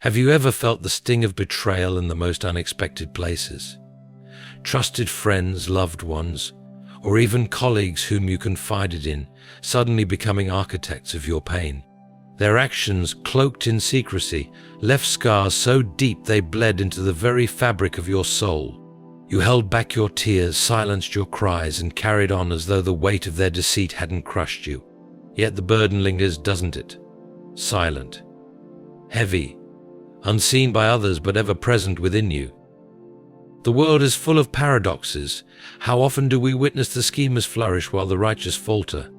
Have you ever felt the sting of betrayal in the most unexpected places? Trusted friends, loved ones, or even colleagues whom you confided in, suddenly becoming architects of your pain. Their actions, cloaked in secrecy, left scars so deep they bled into the very fabric of your soul. You held back your tears, silenced your cries, and carried on as though the weight of their deceit hadn't crushed you. Yet the burden lingers, doesn't it? Silent, heavy, unseen by others but ever present within you. The world is full of paradoxes. How often do we witness the schemers flourish while the righteous falter?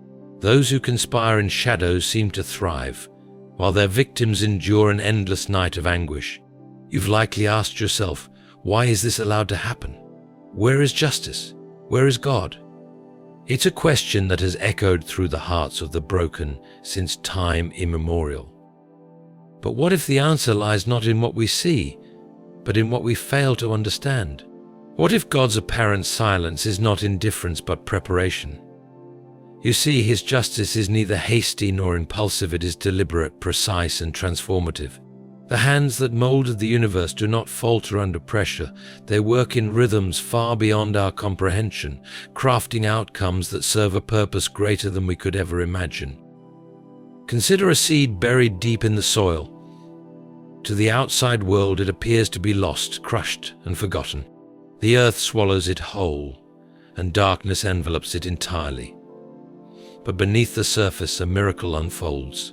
Those who conspire in shadows seem to thrive, while their victims endure an endless night of anguish. You've likely asked yourself, why is this allowed to happen? Where is justice? Where is God? It's a question that has echoed through the hearts of the broken since time immemorial. But what if the answer lies not in what we see, but in what we fail to understand? What if God's apparent silence is not indifference but preparation? You see, His justice is neither hasty nor impulsive, it is deliberate, precise, and transformative. The hands that molded the universe do not falter under pressure. They work in rhythms far beyond our comprehension, crafting outcomes that serve a purpose greater than we could ever imagine. Consider a seed buried deep in the soil. To the outside world, it appears to be lost, crushed, and forgotten. The earth swallows it whole, and darkness envelops it entirely. But beneath the surface, a miracle unfolds.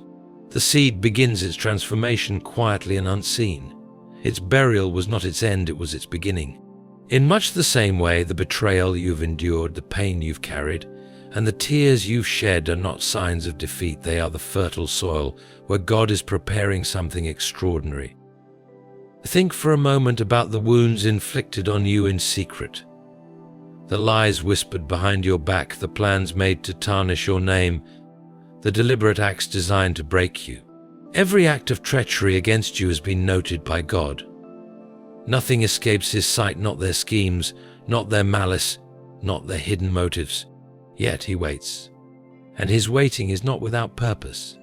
The seed begins its transformation quietly and unseen. Its burial was not its end, it was its beginning. In much the same way, the betrayal you've endured, the pain you've carried, and the tears you've shed are not signs of defeat. They are the fertile soil where God is preparing something extraordinary. Think for a moment about the wounds inflicted on you in secret, the lies whispered behind your back, the plans made to tarnish your name, the deliberate acts designed to break you. Every act of treachery against you has been noted by God. Nothing escapes His sight, not their schemes, not their malice, not their hidden motives. Yet He waits, and His waiting is not without purpose.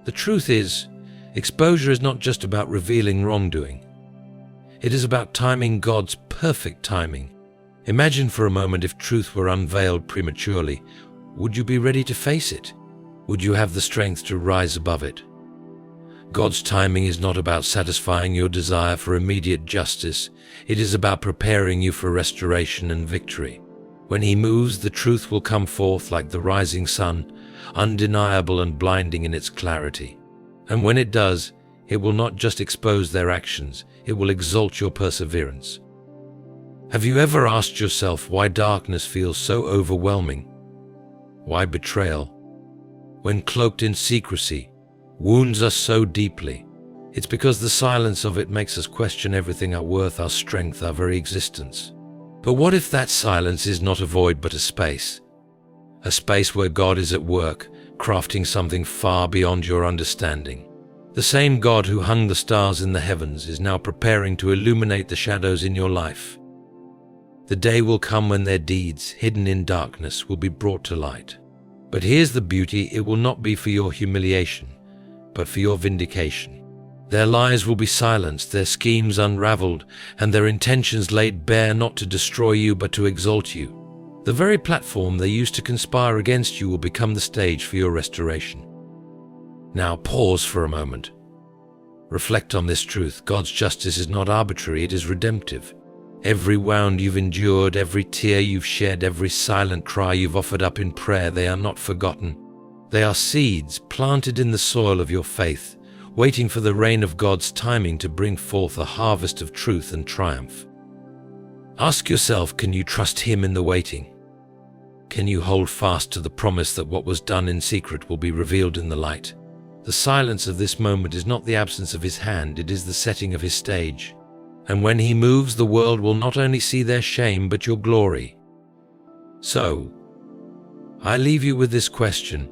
The truth is, exposure is not just about revealing wrongdoing. It is about timing, God's perfect timing. Imagine for a moment if truth were unveiled prematurely. Would you be ready to face it? Would you have the strength to rise above it? God's timing is not about satisfying your desire for immediate justice. It is about preparing you for restoration and victory. When He moves, the truth will come forth like the rising sun, undeniable and blinding in its clarity. And when it does, it will not just expose their actions, it will exalt your perseverance. Have you ever asked yourself why darkness feels so overwhelming? Why betrayal, when cloaked in secrecy, wounds us so deeply? It's because the silence of it makes us question everything: our worth, our strength, our very existence. But what if that silence is not a void but a space where God is at work, crafting something far beyond your understanding? The same God who hung the stars in the heavens is now preparing to illuminate the shadows in your life. The day will come when their deeds, hidden in darkness, will be brought to light. But here's the beauty: it will not be for your humiliation, but for your vindication. Their lies will be silenced, their schemes unraveled, and their intentions laid bare, not to destroy you but to exalt you. The very platform they used to conspire against you will become the stage for your restoration. Now pause for a moment. Reflect on this truth: God's justice is not arbitrary, it is redemptive. Every wound you've endured, every tear you've shed, every silent cry you've offered up in prayer, they are not forgotten. They are seeds planted in the soil of your faith, waiting for the rain of God's timing to bring forth a harvest of truth and triumph. Ask yourself, can you trust Him in the waiting? Can you hold fast to the promise that what was done in secret will be revealed in the light? The silence of this moment is not the absence of His hand, it is the setting of His stage. And when He moves, the world will not only see their shame, but your glory. So, I leave you with this question.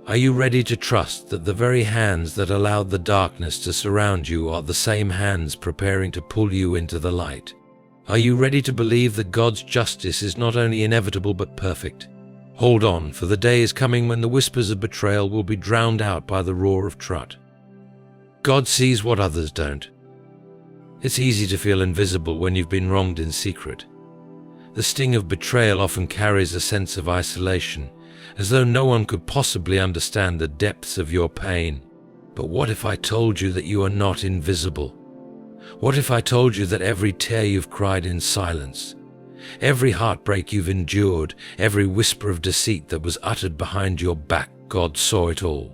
Are you ready to trust that the very hands that allowed the darkness to surround you are the same hands preparing to pull you into the light? Are you ready to believe that God's justice is not only inevitable but perfect? Hold on, for the day is coming when the whispers of betrayal will be drowned out by the roar of truth. God sees what others don't. It's easy to feel invisible when you've been wronged in secret. The sting of betrayal often carries a sense of isolation, as though no one could possibly understand the depths of your pain. But what if I told you that you are not invisible? What if I told you that every tear you've cried in silence, every heartbreak you've endured, every whisper of deceit that was uttered behind your back, God saw it all?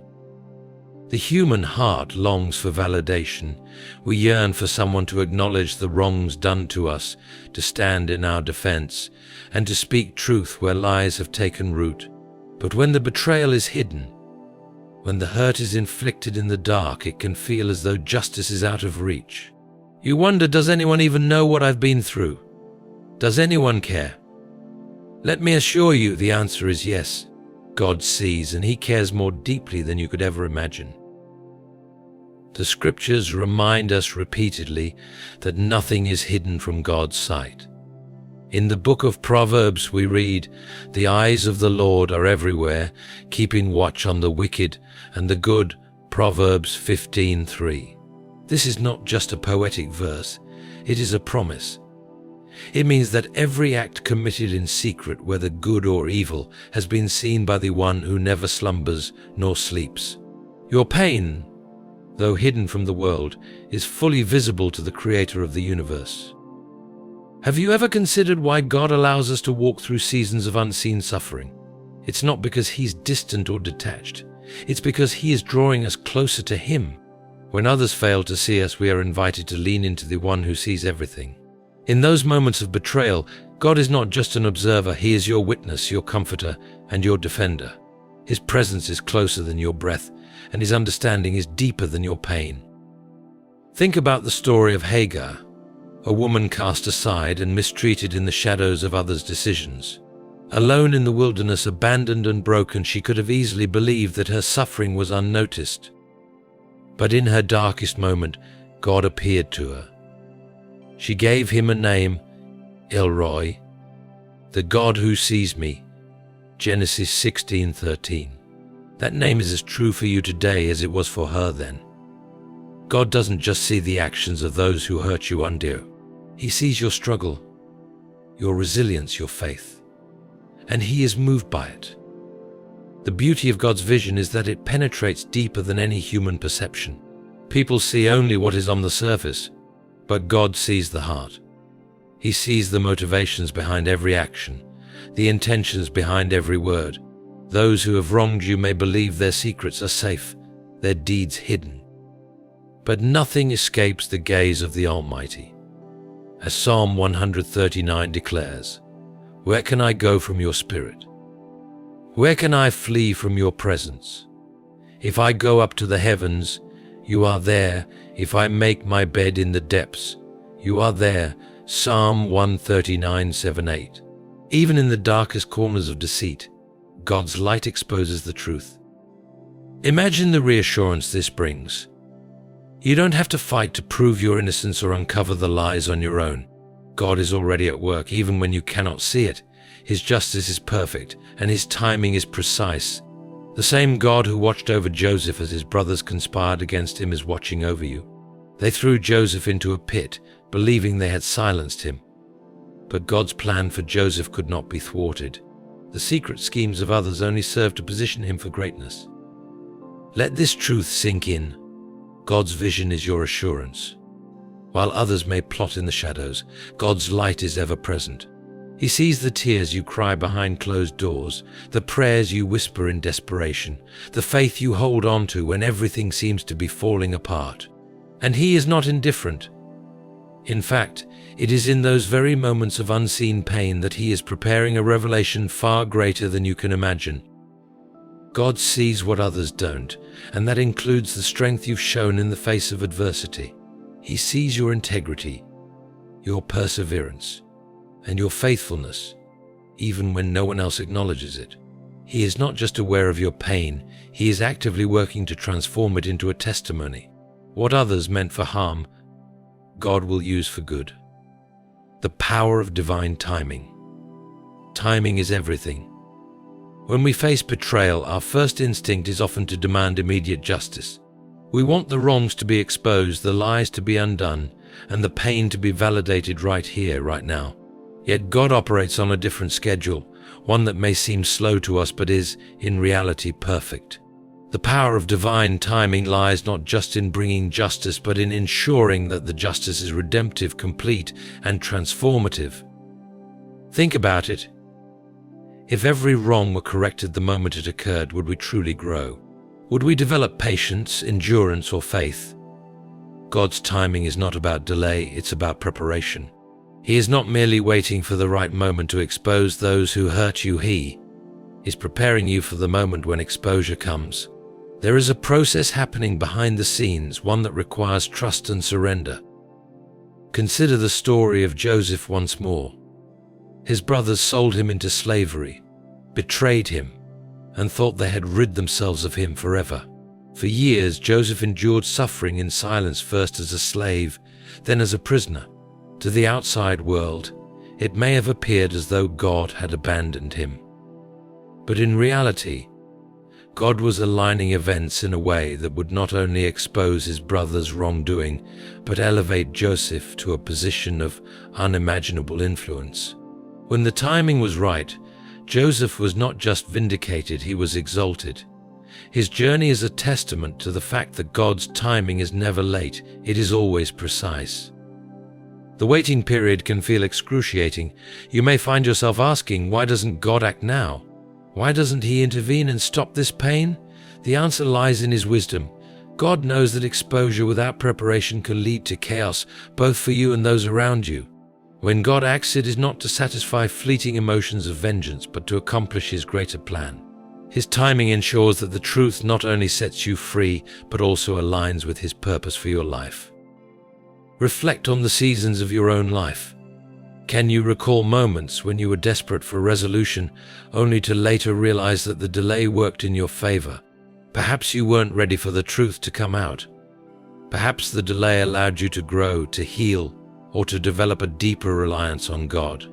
The human heart longs for validation. We yearn for someone to acknowledge the wrongs done to us, to stand in our defense, and to speak truth where lies have taken root. But when the betrayal is hidden, when the hurt is inflicted in the dark, it can feel as though justice is out of reach. You wonder, does anyone even know what I've been through? Does anyone care? Let me assure you, the answer is yes. God sees, and He cares more deeply than you could ever imagine. The Scriptures remind us repeatedly that nothing is hidden from God's sight. In the book of Proverbs we read, "The eyes of the Lord are everywhere, keeping watch on the wicked and the good." Proverbs 15:3. This is not just a poetic verse, it is a promise. It means that every act committed in secret, whether good or evil, has been seen by the one who never slumbers nor sleeps. Your pain, though hidden from the world, is fully visible to the Creator of the universe. Have you ever considered why God allows us to walk through seasons of unseen suffering? It's not because He's distant or detached. It's because He is drawing us closer to Him. When others fail to see us, we are invited to lean into the one who sees everything. In those moments of betrayal, God is not just an observer. He is your witness, your comforter, and your defender. His presence is closer than your breath, and His understanding is deeper than your pain. Think about the story of Hagar, a woman cast aside and mistreated in the shadows of others' decisions. Alone in the wilderness, abandoned and broken, she could have easily believed that her suffering was unnoticed. But in her darkest moment, God appeared to her. She gave Him a name, El Roi, the God who sees me, Genesis 16:13. That name is as true for you today as it was for her then. God doesn't just see the actions of those who hurt you undear. He sees your struggle, your resilience, your faith, and He is moved by it. The beauty of God's vision is that it penetrates deeper than any human perception. People see only what is on the surface, but God sees the heart. He sees the motivations behind every action, the intentions behind every word. Those who have wronged you may believe their secrets are safe, their deeds hidden. But nothing escapes the gaze of the Almighty. As Psalm 139 declares, "Where can I go from your spirit? Where can I flee from your presence? If I go up to the heavens, you are there. If I make my bed in the depths, you are there." Psalm 139:7-8. Even in the darkest corners of deceit, God's light exposes the truth. Imagine the reassurance this brings. You don't have to fight to prove your innocence or uncover the lies on your own. God is already at work, even when you cannot see it. His justice is perfect, and His timing is precise. The same God who watched over Joseph as his brothers conspired against him is watching over you. They threw Joseph into a pit, believing they had silenced him. But God's plan for Joseph could not be thwarted. The secret schemes of others only served to position him for greatness. Let this truth sink in. God's vision is your assurance. While others may plot in the shadows, God's light is ever present. He sees the tears you cry behind closed doors, the prayers you whisper in desperation, the faith you hold on to when everything seems to be falling apart. And He is not indifferent. In fact, it is in those very moments of unseen pain that He is preparing a revelation far greater than you can imagine. God sees what others don't, and that includes the strength you've shown in the face of adversity. He sees your integrity, your perseverance, and your faithfulness, even when no one else acknowledges it. He is not just aware of your pain, He is actively working to transform it into a testimony. What others meant for harm, God will use for good. The power of divine timing. Timing is everything. When we face betrayal, our first instinct is often to demand immediate justice. We want the wrongs to be exposed, the lies to be undone, and the pain to be validated right here, right now. Yet God operates on a different schedule, one that may seem slow to us but is, in reality, perfect. The power of divine timing lies not just in bringing justice, but in ensuring that the justice is redemptive, complete, and transformative. Think about it. If every wrong were corrected the moment it occurred, would we truly grow? Would we develop patience, endurance, or faith? God's timing is not about delay, it's about preparation. He is not merely waiting for the right moment to expose those who hurt you. He is preparing you for the moment when exposure comes. There is a process happening behind the scenes, one that requires trust and surrender. Consider the story of Joseph once more. His brothers sold him into slavery, betrayed him, and thought they had rid themselves of him forever. For years, Joseph endured suffering in silence, first as a slave, then as a prisoner. To the outside world, it may have appeared as though God had abandoned him. But in reality, God was aligning events in a way that would not only expose his brother's wrongdoing, but elevate Joseph to a position of unimaginable influence. When the timing was right, Joseph was not just vindicated, he was exalted. His journey is a testament to the fact that God's timing is never late, it is always precise. The waiting period can feel excruciating. You may find yourself asking, why doesn't God act now? Why doesn't he intervene and stop this pain? The answer lies in his wisdom. God knows that exposure without preparation can lead to chaos, both for you and those around you. When God acts, it is not to satisfy fleeting emotions of vengeance, but to accomplish his greater plan. His timing ensures that the truth not only sets you free, but also aligns with his purpose for your life. Reflect on the seasons of your own life. Can you recall moments when you were desperate for resolution, only to later realize that the delay worked in your favor? Perhaps you weren't ready for the truth to come out. Perhaps the delay allowed you to grow, to heal, or to develop a deeper reliance on God.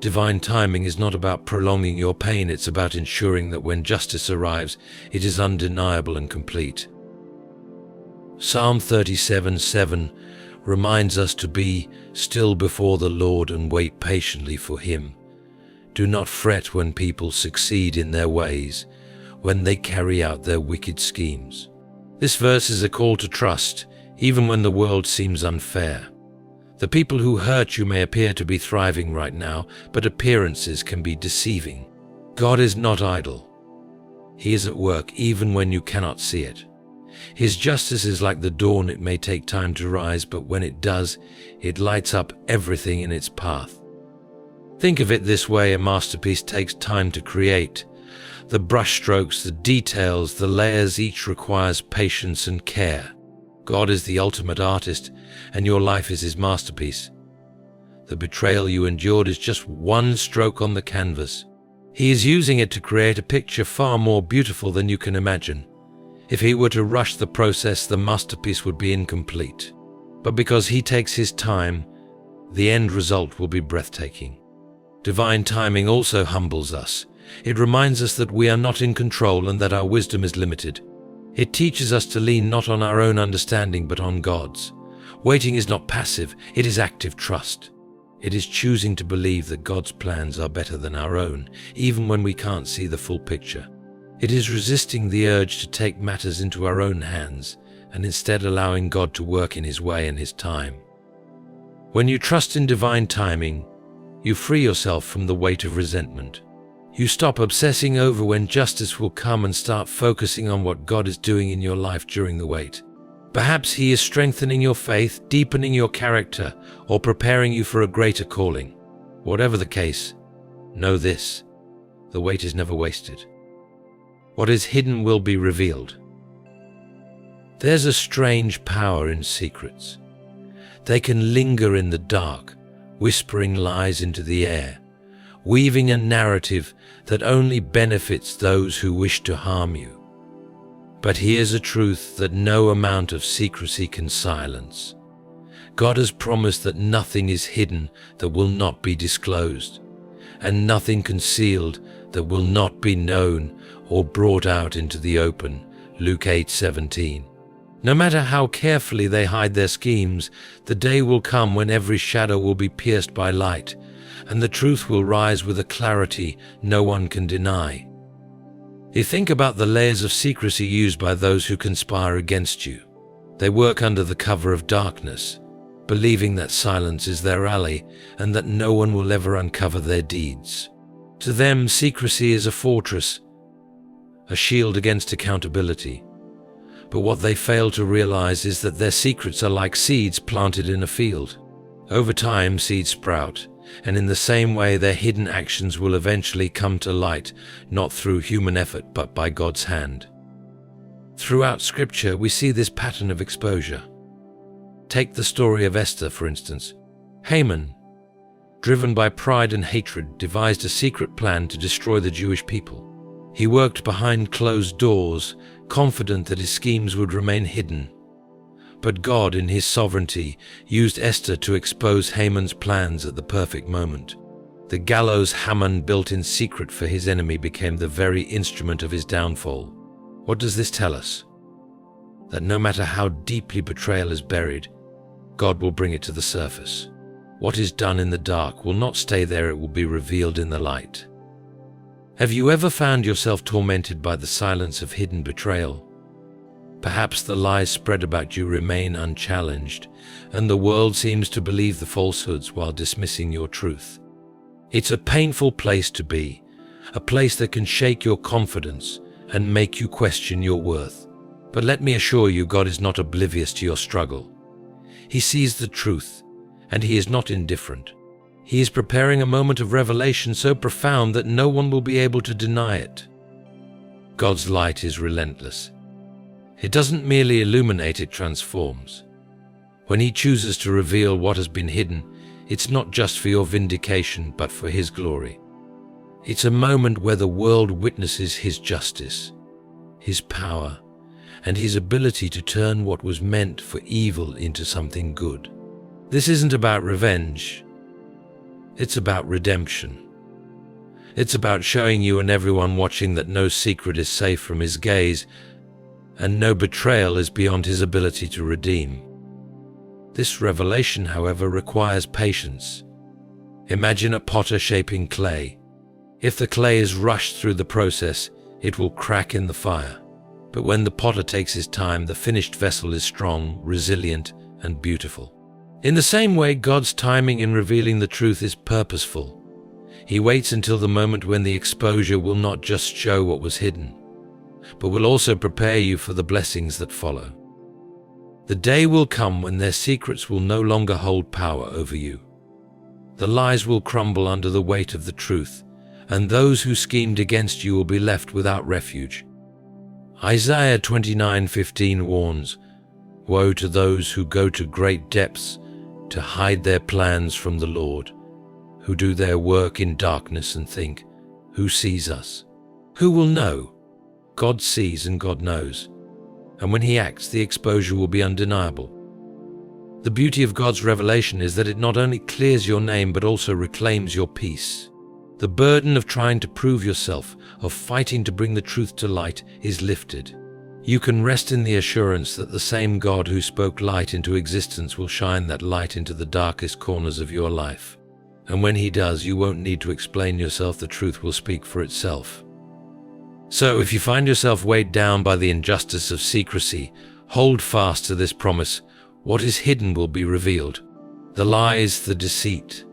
Divine timing is not about prolonging your pain, it's about ensuring that when justice arrives, it is undeniable and complete. Psalm 37:7 reminds us to be still before the Lord and wait patiently for him. Do not fret when people succeed in their ways, when they carry out their wicked schemes. This verse is a call to trust, even when the world seems unfair. The people who hurt you may appear to be thriving right now, but appearances can be deceiving. God is not idle. He is at work even when you cannot see it. His justice is like the dawn. It may take time to rise, but when it does, it lights up everything in its path. Think of it this way: a masterpiece takes time to create. The brushstrokes, the details, the layers, each requires patience and care. God is the ultimate artist, and your life is his masterpiece. The betrayal you endured is just one stroke on the canvas. He is using it to create a picture far more beautiful than you can imagine. If he were to rush the process, the masterpiece would be incomplete. But because he takes his time, the end result will be breathtaking. Divine timing also humbles us. It reminds us that we are not in control and that our wisdom is limited. It teaches us to lean not on our own understanding but on God's. Waiting is not passive, it is active trust. It is choosing to believe that God's plans are better than our own, even when we can't see the full picture. It is resisting the urge to take matters into our own hands and instead allowing God to work in his way and his time. When you trust in divine timing, you free yourself from the weight of resentment. You stop obsessing over when justice will come and start focusing on what God is doing in your life during the wait. Perhaps he is strengthening your faith, deepening your character, or preparing you for a greater calling. Whatever the case, know this: the wait is never wasted. What is hidden will be revealed. There's a strange power in secrets. They can linger in the dark, whispering lies into the air, weaving a narrative that only benefits those who wish to harm you. But here's a truth that no amount of secrecy can silence. God has promised that nothing is hidden that will not be disclosed, and nothing concealed that will not be known or brought out into the open. Luke 8:17. No matter how carefully they hide their schemes, the day will come when every shadow will be pierced by light, and the truth will rise with a clarity no one can deny. You think about the layers of secrecy used by those who conspire against you. They work under the cover of darkness, believing that silence is their ally and that no one will ever uncover their deeds. To them, secrecy is a fortress, a shield against accountability. But what they fail to realize is that their secrets are like seeds planted in a field. Over time, seeds sprout, and in the same way their hidden actions will eventually come to light, not through human effort but by God's hand. Throughout Scripture, we see this pattern of exposure. Take the story of Esther, for instance. Haman, driven by pride and hatred, devised a secret plan to destroy the Jewish people. He worked behind closed doors, confident that his schemes would remain hidden. But God, in his sovereignty, used Esther to expose Haman's plans at the perfect moment. The gallows Haman built in secret for his enemy became the very instrument of his downfall. What does this tell us? That no matter how deeply betrayal is buried, God will bring it to the surface. What is done in the dark will not stay there, it will be revealed in the light. Have you ever found yourself tormented by the silence of hidden betrayal? Perhaps the lies spread about you remain unchallenged, and the world seems to believe the falsehoods while dismissing your truth. It's a painful place to be, a place that can shake your confidence and make you question your worth. But let me assure you, God is not oblivious to your struggle. He sees the truth, and He is not indifferent. He is preparing a moment of revelation so profound that no one will be able to deny it. God's light is relentless. It doesn't merely illuminate, it transforms. When He chooses to reveal what has been hidden, it's not just for your vindication, but for His glory. It's a moment where the world witnesses His justice, His power, and His ability to turn what was meant for evil into something good. This isn't about revenge. It's about redemption. It's about showing you and everyone watching that no secret is safe from His gaze, and no betrayal is beyond His ability to redeem. This revelation, however, requires patience. Imagine a potter shaping clay. If the clay is rushed through the process, it will crack in the fire. But when the potter takes his time, the finished vessel is strong, resilient, and beautiful. In the same way, God's timing in revealing the truth is purposeful. He waits until the moment when the exposure will not just show what was hidden, but will also prepare you for the blessings that follow. The day will come when their secrets will no longer hold power over you. The lies will crumble under the weight of the truth, and those who schemed against you will be left without refuge. Isaiah 29:15 warns, "Woe to those who go to great depths to hide their plans from the Lord, who do their work in darkness and think, 'Who sees us?' Who will know? God sees and God knows. And when He acts, the exposure will be undeniable." The beauty of God's revelation is that it not only clears your name but also reclaims your peace. The burden of trying to prove yourself, of fighting to bring the truth to light, is lifted. You can rest in the assurance that the same God who spoke light into existence will shine that light into the darkest corners of your life. And when He does, you won't need to explain yourself, the truth will speak for itself. So if you find yourself weighed down by the injustice of secrecy, hold fast to this promise: what is hidden will be revealed. The lies, the deceit,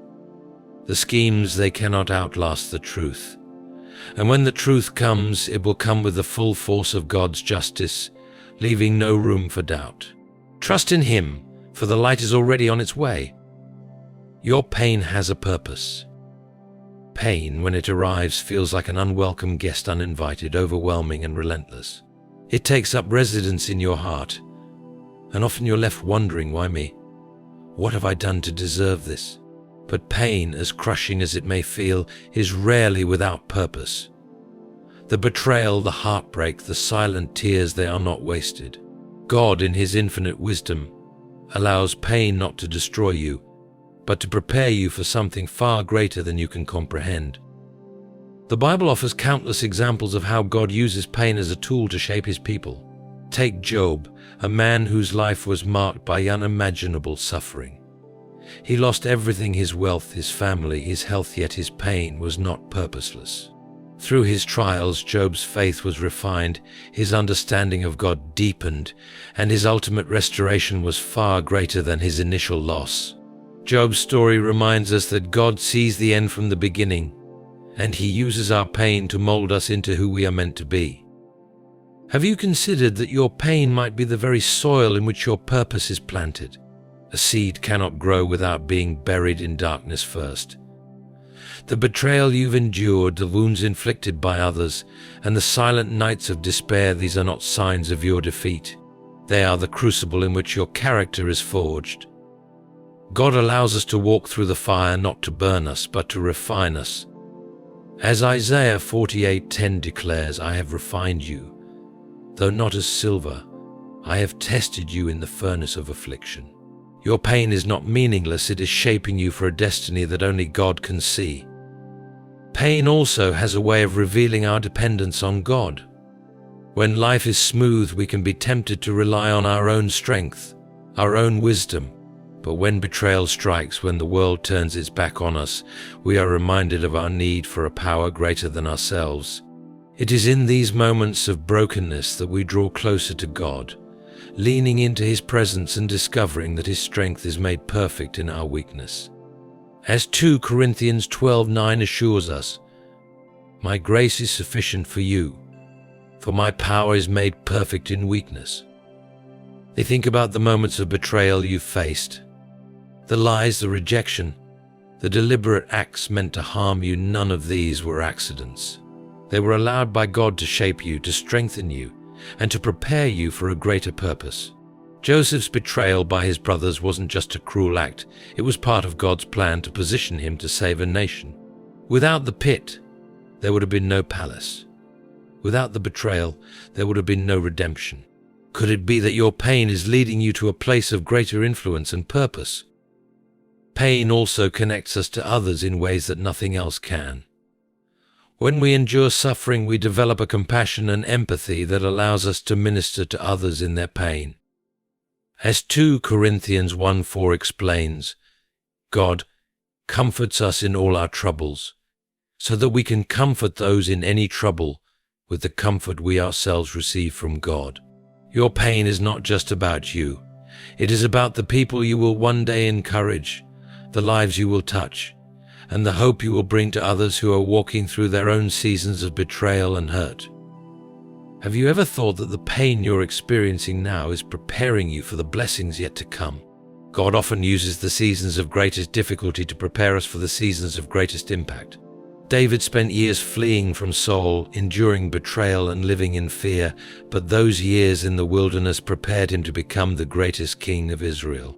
the schemes, they cannot outlast the truth. And when the truth comes, it will come with the full force of God's justice, leaving no room for doubt. Trust in Him, for the light is already on its way. Your pain has a purpose. Pain, when it arrives, feels like an unwelcome guest, uninvited, overwhelming, and relentless. It takes up residence in your heart, and often you're left wondering, why me? What have I done to deserve this? But pain, as crushing as it may feel, is rarely without purpose. The betrayal, the heartbreak, the silent tears, they are not wasted. God, in His infinite wisdom, allows pain not to destroy you, but to prepare you for something far greater than you can comprehend. The Bible offers countless examples of how God uses pain as a tool to shape His people. Take Job, a man whose life was marked by unimaginable suffering. He lost everything: his wealth, his family, his health, yet his pain was not purposeless. Through his trials, Job's faith was refined, his understanding of God deepened, and his ultimate restoration was far greater than his initial loss. Job's story reminds us that God sees the end from the beginning, and he uses our pain to mold us into who we are meant to be. Have you considered that your pain might be the very soil in which your purpose is planted? A seed cannot grow without being buried in darkness first. The betrayal you've endured, the wounds inflicted by others, and the silent nights of despair, these are not signs of your defeat. They are the crucible in which your character is forged. God allows us to walk through the fire not to burn us, but to refine us. As Isaiah 48:10 declares, "I have refined you, though not as silver. I have tested you in the furnace of affliction." Your pain is not meaningless, it is shaping you for a destiny that only God can see. Pain also has a way of revealing our dependence on God. When life is smooth, we can be tempted to rely on our own strength, our own wisdom. But when betrayal strikes, when the world turns its back on us, we are reminded of our need for a power greater than ourselves. It is in these moments of brokenness that we draw closer to God, leaning into His presence and discovering that His strength is made perfect in our weakness. As 2 Corinthians 12:9 assures us, "My grace is sufficient for you, for my power is made perfect in weakness." Think about the moments of betrayal you faced. The lies, the rejection, the deliberate acts meant to harm you, none of these were accidents. They were allowed by God to shape you, to strengthen you, and to prepare you for a greater purpose. Joseph's betrayal by his brothers wasn't just a cruel act, it was part of God's plan to position him to save a nation. Without the pit, there would have been no palace. Without the betrayal, there would have been no redemption. Could it be that your pain is leading you to a place of greater influence and purpose? Pain also connects us to others in ways that nothing else can. When we endure suffering, we develop a compassion and empathy that allows us to minister to others in their pain. As 2 Corinthians 1:4 explains, God comforts us in all our troubles, so that we can comfort those in any trouble with the comfort we ourselves receive from God. Your pain is not just about you. It is about the people you will one day encourage, the lives you will touch, and the hope you will bring to others who are walking through their own seasons of betrayal and hurt. Have you ever thought that the pain you're experiencing now is preparing you for the blessings yet to come? God often uses the seasons of greatest difficulty to prepare us for the seasons of greatest impact. David spent years fleeing from Saul, enduring betrayal and living in fear, but those years in the wilderness prepared him to become the greatest king of Israel.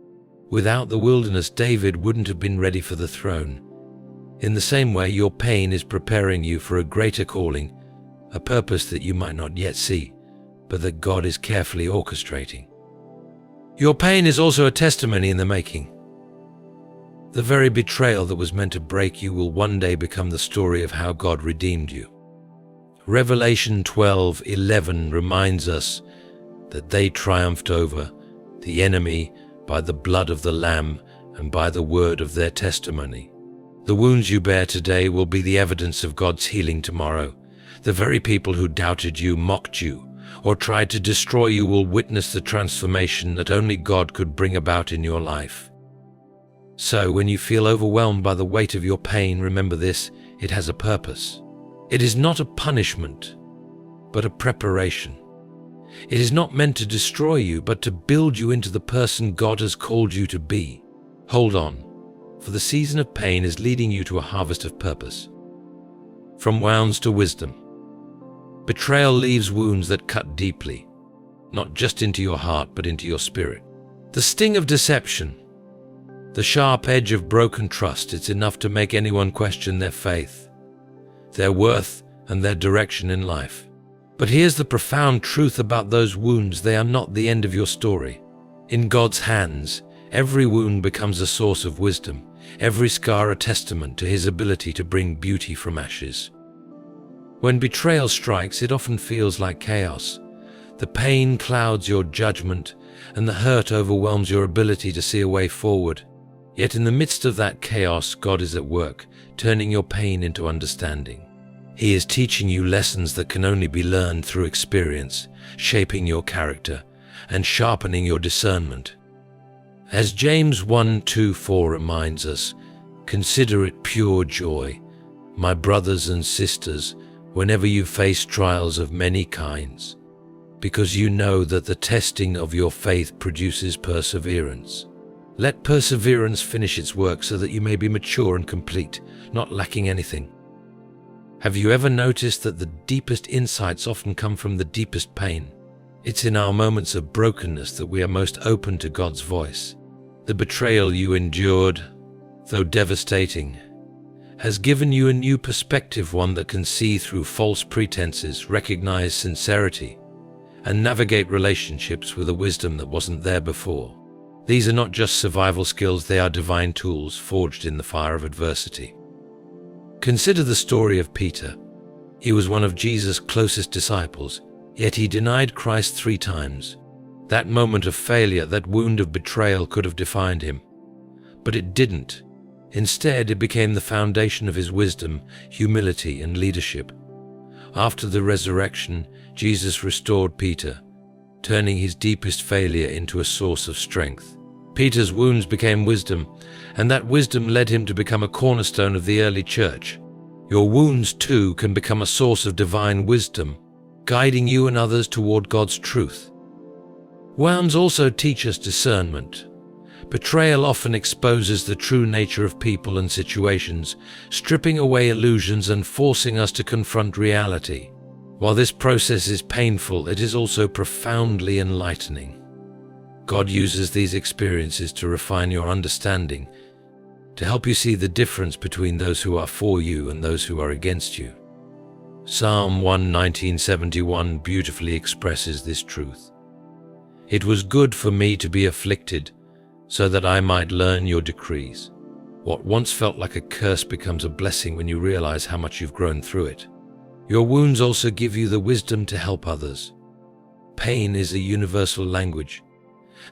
Without the wilderness, David wouldn't have been ready for the throne. In the same way, your pain is preparing you for a greater calling, a purpose that you might not yet see, but that God is carefully orchestrating. Your pain is also a testimony in the making. The very betrayal that was meant to break you will one day become the story of how God redeemed you. Revelation 12:11 reminds us that they triumphed over the enemy by the blood of the Lamb and by the word of their testimony. The wounds you bear today will be the evidence of God's healing tomorrow. The very people who doubted you, mocked you, or tried to destroy you will witness the transformation that only God could bring about in your life. So, when you feel overwhelmed by the weight of your pain, remember this: it has a purpose. It is not a punishment, but a preparation. It is not meant to destroy you, but to build you into the person God has called you to be. Hold on, for the season of pain is leading you to a harvest of purpose. From wounds to wisdom. Betrayal leaves wounds that cut deeply, not just into your heart, but into your spirit. The sting of deception, the sharp edge of broken trust, it's enough to make anyone question their faith, their worth, and their direction in life. But here's the profound truth about those wounds: they are not the end of your story. In God's hands, every wound becomes a source of wisdom, every scar a testament to His ability to bring beauty from ashes. When betrayal strikes, it often feels like chaos. The pain clouds your judgment, and the hurt overwhelms your ability to see a way forward. Yet in the midst of that chaos, God is at work, turning your pain into understanding. He is teaching you lessons that can only be learned through experience, shaping your character and sharpening your discernment. As James 1:2-4 reminds us, consider it pure joy, my brothers and sisters, whenever you face trials of many kinds, because you know that the testing of your faith produces perseverance. Let perseverance finish its work so that you may be mature and complete, not lacking anything. Have you ever noticed that the deepest insights often come from the deepest pain? It's in our moments of brokenness that we are most open to God's voice. The betrayal you endured, though devastating, has given you a new perspective, one that can see through false pretenses, recognize sincerity, and navigate relationships with a wisdom that wasn't there before. These are not just survival skills, they are divine tools forged in the fire of adversity. Consider the story of Peter. He was one of Jesus' closest disciples, yet he denied Christ 3 times. That moment of failure, that wound of betrayal could have defined him. But it didn't. Instead, it became the foundation of his wisdom, humility, and leadership. After the resurrection, Jesus restored Peter, turning his deepest failure into a source of strength. Peter's wounds became wisdom, and that wisdom led him to become a cornerstone of the early church. Your wounds, too, can become a source of divine wisdom, guiding you and others toward God's truth. Wounds also teach us discernment. Betrayal often exposes the true nature of people and situations, stripping away illusions and forcing us to confront reality. While this process is painful, it is also profoundly enlightening. God uses these experiences to refine your understanding, to help you see the difference between those who are for you and those who are against you. Psalm 119:71 beautifully expresses this truth. It was good for me to be afflicted, so that I might learn your decrees. What once felt like a curse becomes a blessing when you realize how much you've grown through it. Your wounds also give you the wisdom to help others. Pain is a universal language,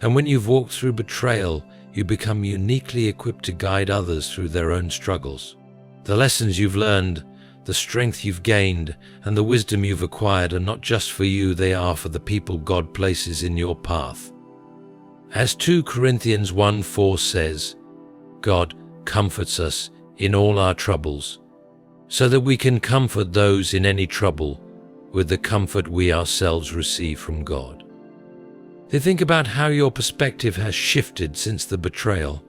and when you've walked through betrayal, you become uniquely equipped to guide others through their own struggles. The lessons you've learned, the strength you've gained, and the wisdom you've acquired are not just for you, they are for the people God places in your path. As 2 Corinthians 1:4 says, God comforts us in all our troubles, so that we can comfort those in any trouble with the comfort we ourselves receive from God. Think about how your perspective has shifted since the betrayal.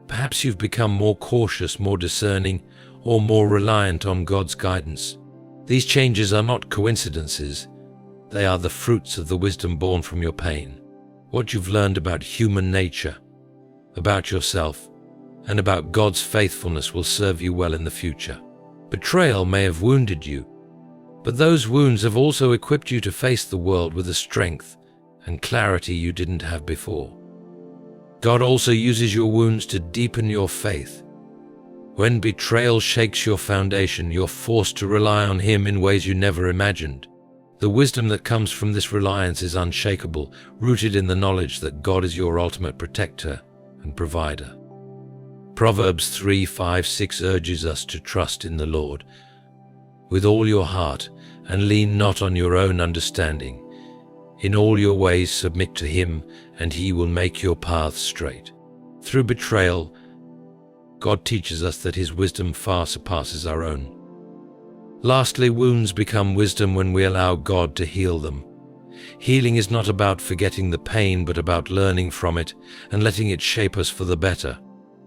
Perhaps you've become more cautious, more discerning, or more reliant on God's guidance. These changes are not coincidences. They are the fruits of the wisdom born from your pain. What you've learned about human nature, about yourself, and about God's faithfulness will serve you well in the future. Betrayal may have wounded you, but those wounds have also equipped you to face the world with a strength and clarity you didn't have before. God also uses your wounds to deepen your faith. When betrayal shakes your foundation, you're forced to rely on Him in ways you never imagined. The wisdom that comes from this reliance is unshakable, rooted in the knowledge that God is your ultimate protector and provider. Proverbs 3:5-6 urges us to trust in the Lord with all your heart and lean not on your own understanding. In all your ways submit to Him, and He will make your paths straight. Through betrayal, God teaches us that His wisdom far surpasses our own. Lastly, wounds become wisdom when we allow God to heal them. Healing is not about forgetting the pain, but about learning from it and letting it shape us for the better.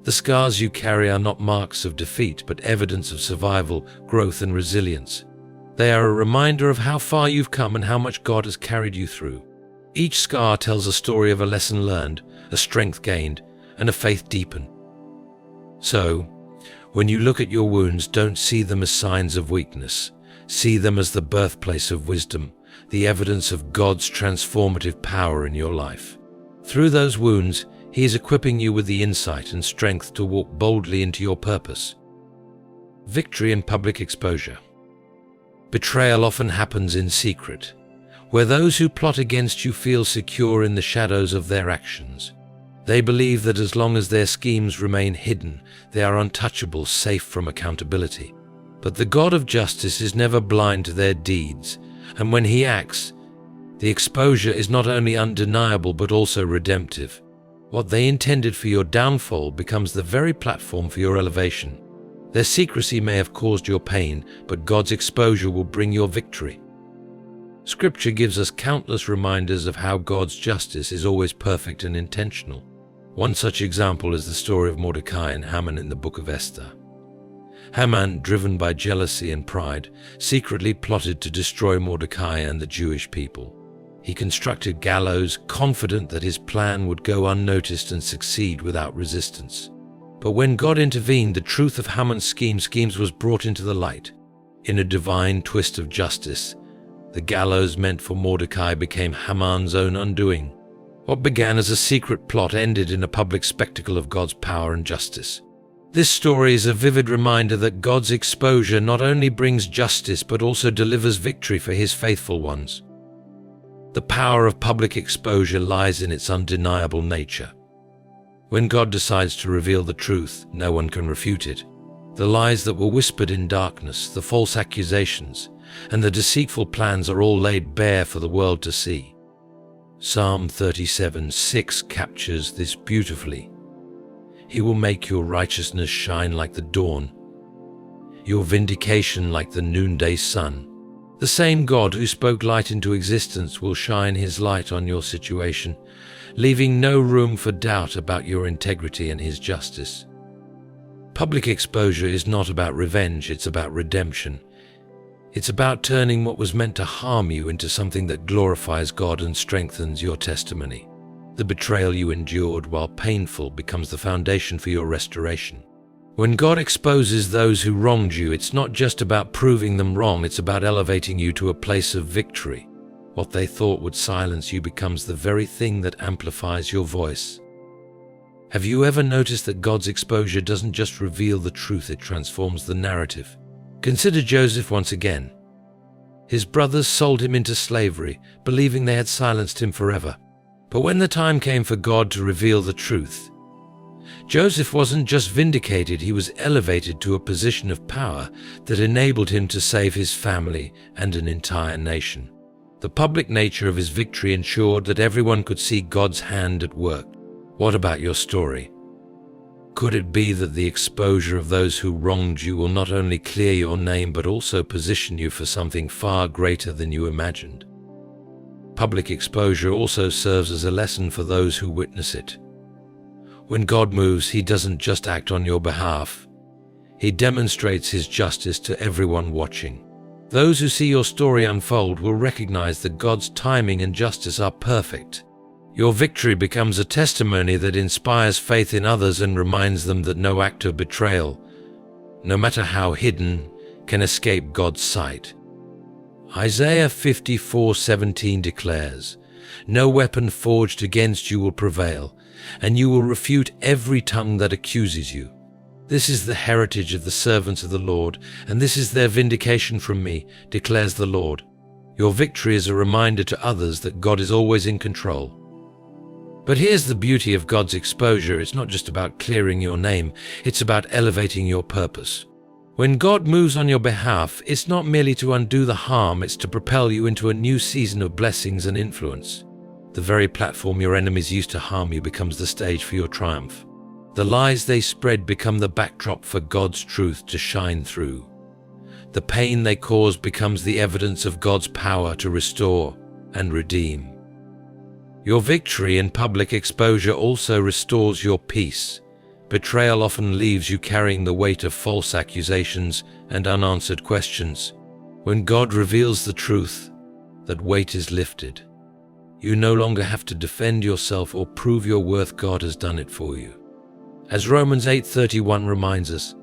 The scars you carry are not marks of defeat, but evidence of survival, growth, and resilience. They are a reminder of how far you've come and how much God has carried you through. Each scar tells a story of a lesson learned, a strength gained, and a faith deepened. So, when you look at your wounds, don't see them as signs of weakness. See them as the birthplace of wisdom, the evidence of God's transformative power in your life. Through those wounds, He is equipping you with the insight and strength to walk boldly into your purpose. Victory in public exposure. Betrayal often happens in secret. where those who plot against you feel secure in the shadows of their actions. They believe that as long as their schemes remain hidden, they are untouchable, safe from accountability. But the God of justice is never blind to their deeds, and when he acts, the exposure is not only undeniable but also redemptive. What they intended for your downfall becomes the very platform for your elevation. Their secrecy may have caused your pain, but God's exposure will bring your victory. Scripture gives us countless reminders of how God's justice is always perfect and intentional. One such example is the story of Mordecai and Haman in the book of Esther. Haman, driven by jealousy and pride, secretly plotted to destroy Mordecai and the Jewish people. He constructed gallows, confident that his plan would go unnoticed and succeed without resistance. But when God intervened, the truth of Haman's schemes was brought into the light. In a divine twist of justice, the gallows meant for Mordecai became Haman's own undoing. What began as a secret plot ended in a public spectacle of God's power and justice. This story is a vivid reminder that God's exposure not only brings justice but also delivers victory for his faithful ones. The power of public exposure lies in its undeniable nature. When God decides to reveal the truth, no one can refute it. The lies that were whispered in darkness, the false accusations, and the deceitful plans are all laid bare for the world to see. Psalm 37:6 captures this beautifully. He will make your righteousness shine like the dawn, your vindication like the noonday sun. The same God who spoke light into existence will shine his light on your situation, leaving no room for doubt about your integrity and his justice. Public exposure is not about revenge, it's about redemption. It's about turning what was meant to harm you into something that glorifies God and strengthens your testimony. The betrayal you endured, while painful, becomes the foundation for your restoration. When God exposes those who wronged you, it's not just about proving them wrong, it's about elevating you to a place of victory. What they thought would silence you becomes the very thing that amplifies your voice. Have you ever noticed that God's exposure doesn't just reveal the truth, it transforms the narrative? Consider Joseph once again. His brothers sold him into slavery, believing they had silenced him forever. But when the time came for God to reveal the truth, Joseph wasn't just vindicated, he was elevated to a position of power that enabled him to save his family and an entire nation. The public nature of his victory ensured that everyone could see God's hand at work. What about your story? Could it be that the exposure of those who wronged you will not only clear your name but also position you for something far greater than you imagined? Public exposure also serves as a lesson for those who witness it. When God moves, he doesn't just act on your behalf. He demonstrates his justice to everyone watching. Those who see your story unfold will recognize that God's timing and justice are perfect. Your victory becomes a testimony that inspires faith in others and reminds them that no act of betrayal, no matter how hidden, can escape God's sight. Isaiah 54:17 declares, "No weapon forged against you will prevail, and you will refute every tongue that accuses you. This is the heritage of the servants of the Lord, and this is their vindication from me, declares the Lord." Your victory is a reminder to others that God is always in control. But here's the beauty of God's exposure. It's not just about clearing your name, it's about elevating your purpose. When God moves on your behalf, it's not merely to undo the harm, it's to propel you into a new season of blessings and influence. The very platform your enemies used to harm you becomes the stage for your triumph. The lies they spread become the backdrop for God's truth to shine through. The pain they cause becomes the evidence of God's power to restore and redeem. Your victory in public exposure also restores your peace. Betrayal often leaves you carrying the weight of false accusations and unanswered questions. When God reveals the truth, that weight is lifted. You no longer have to defend yourself or prove your worth. God has done it for you. As Romans 8:31 reminds us,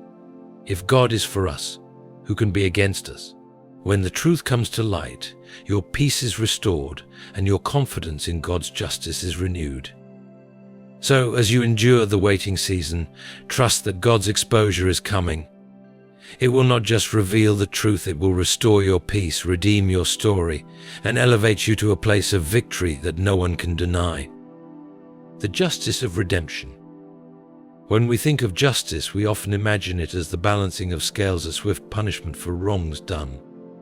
if God is for us, who can be against us? When the truth comes to light, your peace is restored and your confidence in God's justice is renewed. So, as you endure the waiting season, trust that God's exposure is coming. It will not just reveal the truth, it will restore your peace, redeem your story, and elevate you to a place of victory that no one can deny. The justice of redemption. When we think of justice, we often imagine it as the balancing of scales, a swift punishment for wrongs done.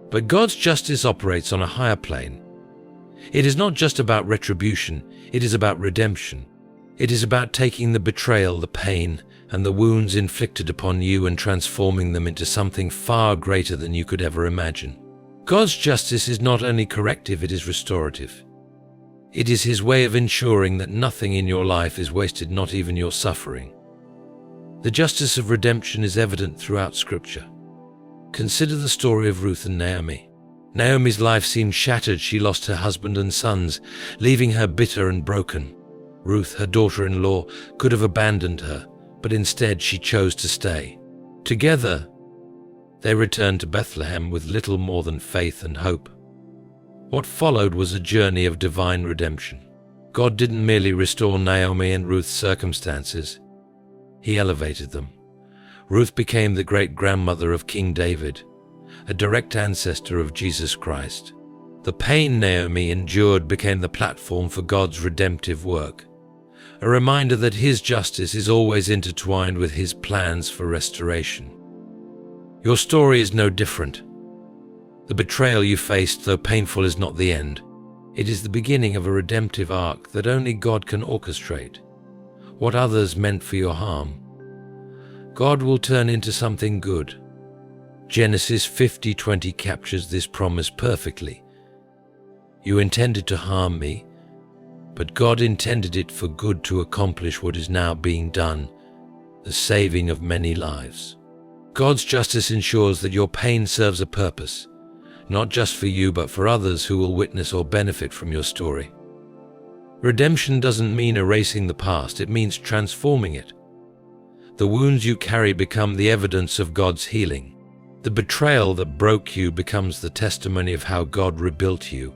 But God's justice operates on a higher plane. It is not just about retribution, it is about redemption. It is about taking the betrayal, the pain, and the wounds inflicted upon you and transforming them into something far greater than you could ever imagine. God's justice is not only corrective, it is restorative. It is His way of ensuring that nothing in your life is wasted, not even your suffering. The justice of redemption is evident throughout Scripture. Consider the story of Ruth and Naomi. Naomi's life seemed shattered. She lost her husband and sons, leaving her bitter and broken. Ruth, her daughter-in-law, could have abandoned her, but instead she chose to stay. Together, they returned to Bethlehem with little more than faith and hope. What followed was a journey of divine redemption. God didn't merely restore Naomi and Ruth's circumstances, He elevated them. Ruth became the great-grandmother of King David, a direct ancestor of Jesus Christ. The pain Naomi endured became the platform for God's redemptive work, a reminder that His justice is always intertwined with His plans for restoration. Your story is no different. The betrayal you faced, though painful, is not the end. It is the beginning of a redemptive arc that only God can orchestrate. What others meant for your harm, God will turn into something good. Genesis 50:20 captures this promise perfectly. You intended to harm me, but God intended it for good to accomplish what is now being done, the saving of many lives. God's justice ensures that your pain serves a purpose, not just for you but for others who will witness or benefit from your story. Redemption doesn't mean erasing the past, it means transforming it. The wounds you carry become the evidence of God's healing. The betrayal that broke you becomes the testimony of how God rebuilt you.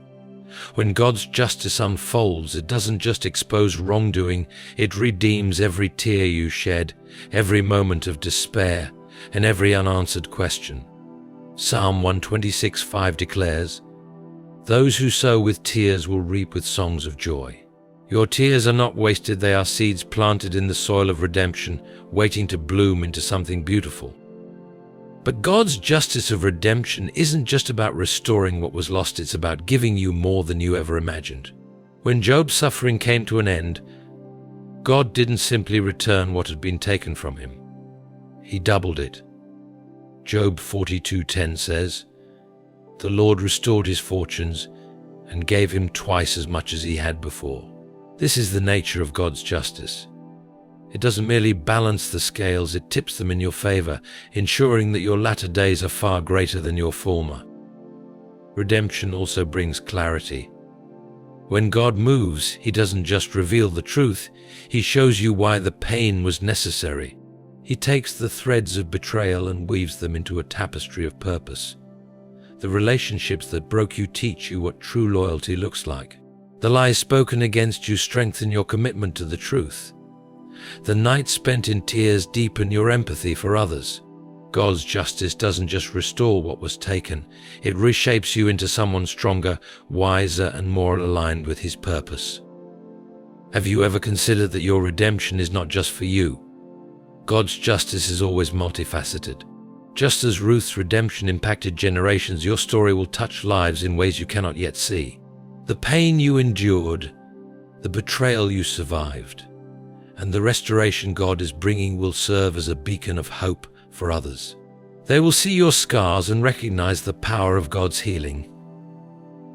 When God's justice unfolds, it doesn't just expose wrongdoing, it redeems every tear you shed, every moment of despair, and every unanswered question. Psalm 126:5 declares, "Those who sow with tears will reap with songs of joy." Your tears are not wasted, they are seeds planted in the soil of redemption, waiting to bloom into something beautiful. But God's justice of redemption isn't just about restoring what was lost, it's about giving you more than you ever imagined. When Job's suffering came to an end, God didn't simply return what had been taken from him. He doubled it. Job 42:10 says, "The Lord restored his fortunes and gave him twice as much as he had before." This is the nature of God's justice. It doesn't merely balance the scales, it tips them in your favor, ensuring that your latter days are far greater than your former. Redemption also brings clarity. When God moves, He doesn't just reveal the truth, He shows you why the pain was necessary. He takes the threads of betrayal and weaves them into a tapestry of purpose. The relationships that broke you teach you what true loyalty looks like. The lies spoken against you strengthen your commitment to the truth. The nights spent in tears deepen your empathy for others. God's justice doesn't just restore what was taken, it reshapes you into someone stronger, wiser, and more aligned with His purpose. Have you ever considered that your redemption is not just for you? God's justice is always multifaceted. Just as Ruth's redemption impacted generations, your story will touch lives in ways you cannot yet see. The pain you endured, the betrayal you survived, and the restoration God is bringing will serve as a beacon of hope for others. They will see your scars and recognize the power of God's healing.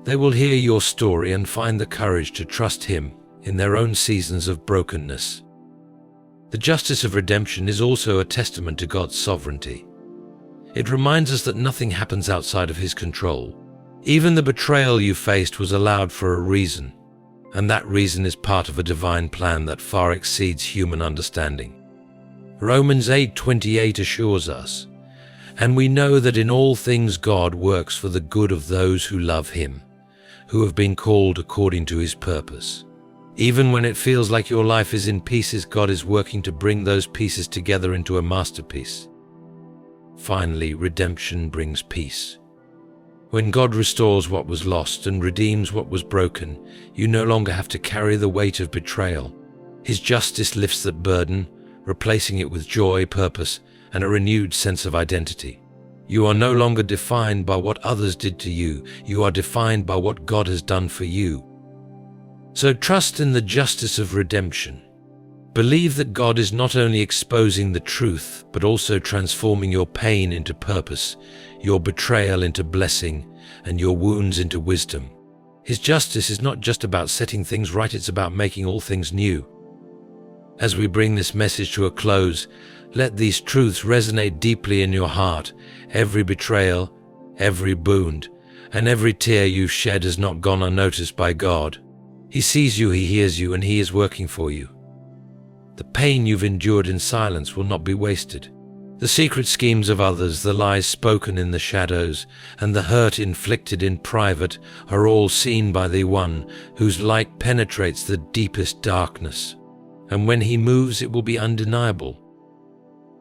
They will hear your story and find the courage to trust Him in their own seasons of brokenness. The justice of redemption is also a testament to God's sovereignty. It reminds us that nothing happens outside of His control. Even the betrayal you faced was allowed for a reason, and that reason is part of a divine plan that far exceeds human understanding. Romans 8:28 assures us, "And we know that in all things God works for the good of those who love Him, who have been called according to His purpose." Even when it feels like your life is in pieces, God is working to bring those pieces together into a masterpiece. Finally, redemption brings peace. When God restores what was lost and redeems what was broken, you no longer have to carry the weight of betrayal. His justice lifts that burden, replacing it with joy, purpose, and a renewed sense of identity. You are no longer defined by what others did to you. You are defined by what God has done for you. So trust in the justice of redemption. Believe that God is not only exposing the truth, but also transforming your pain into purpose, your betrayal into blessing, and your wounds into wisdom. His justice is not just about setting things right, it's about making all things new. As we bring this message to a close, let these truths resonate deeply in your heart. Every betrayal, every wound, and every tear you've shed has not gone unnoticed by God. He sees you, He hears you, and He is working for you. The pain you've endured in silence will not be wasted. The secret schemes of others, the lies spoken in the shadows, and the hurt inflicted in private are all seen by the One whose light penetrates the deepest darkness. And when He moves, it will be undeniable.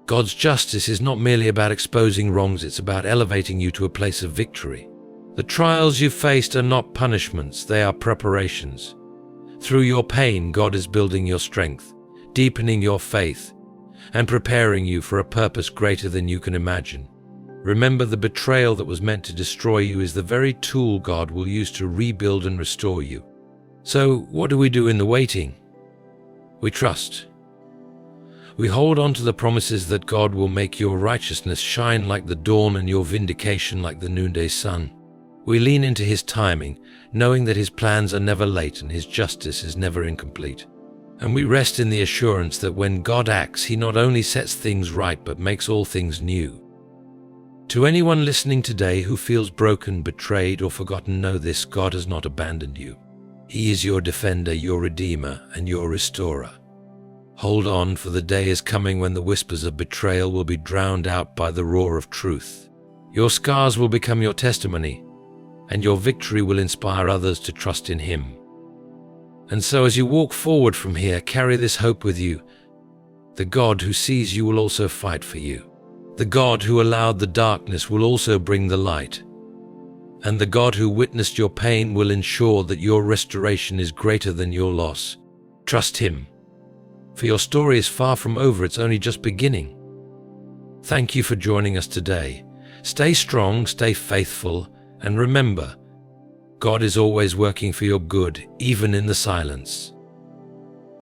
God's justice is not merely about exposing wrongs, it's about elevating you to a place of victory. The trials you've faced are not punishments, they are preparations. Through your pain, God is building your strength, deepening your faith, and preparing you for a purpose greater than you can imagine. Remember, the betrayal that was meant to destroy you is the very tool God will use to rebuild and restore you. So, what do we do in the waiting? We trust. We hold on to the promises that God will make your righteousness shine like the dawn and your vindication like the noonday sun. We lean into His timing, knowing that His plans are never late and His justice is never incomplete. And we rest in the assurance that when God acts, He not only sets things right but makes all things new. To anyone listening today who feels broken, betrayed, or forgotten, know this: God has not abandoned you. He is your defender, your redeemer, and your restorer. Hold on, for the day is coming when the whispers of betrayal will be drowned out by the roar of truth. Your scars will become your testimony, and your victory will inspire others to trust in Him. And so as you walk forward from here, carry this hope with you. The God who sees you will also fight for you. The God who allowed the darkness will also bring the light. And the God who witnessed your pain will ensure that your restoration is greater than your loss. Trust Him, for your story is far from over, it's only just beginning. Thank you for joining us today. Stay strong, stay faithful, and remember, God is always working for your good, even in the silence.